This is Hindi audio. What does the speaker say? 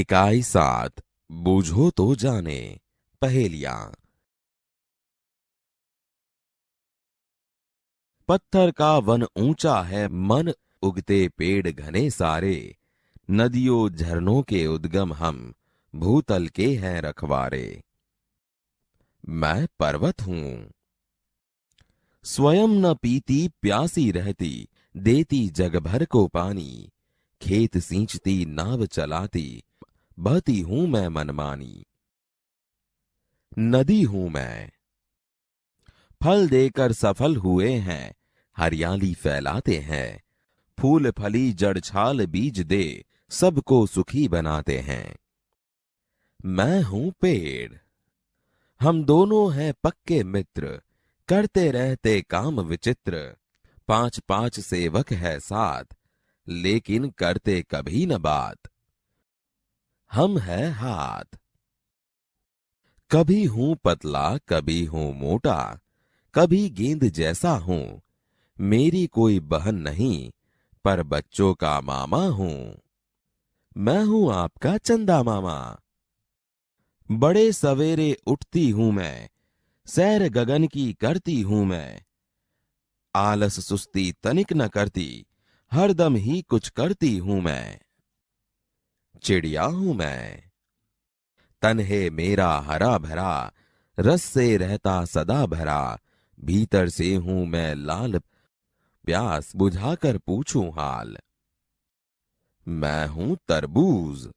इकाई 7 बूझो तो जाने पहेलियां। पत्थर का वन ऊंचा है, मन उगते पेड़ घने सारे। नदियों झरनों के उद्गम हम, भूतल के हैं रखवारे। मैं पर्वत हूं, स्वयं न पीती प्यासी रहती, देती जग भर को पानी। खेत सींचती नाव चलाती, बहती हूं मैं मनमानी। नदी हूं मैं, फल देकर सफल हुए हैं, हरियाली फैलाते हैं। फूल फली जड़ छाल बीज दे, सबको सुखी बनाते हैं। मैं हूं पेड़, हम दोनों हैं पक्के मित्र, करते रहते काम विचित्र। 5-5 सेवक है साथ, लेकिन करते कभी न बात। हम है हाथ, कभी हूं पतला कभी हूं मोटा, कभी गेंद जैसा हूं। मेरी कोई बहन नहीं, पर बच्चों का मामा हूं। मैं हूं आपका चंदा मामा, बड़े सवेरे उठती हूं मैं, सैर गगन की करती हूं मैं। आलस सुस्ती तनिक न करती, हरदम ही कुछ करती हूं मैं। चिड़िया हूं मैं, तन है मेरा हरा भरा, रस से रहता सदा भरा। भीतर से हूं मैं लाल, प्यास बुझाकर पूछूं हाल। मैं हूं तरबूज,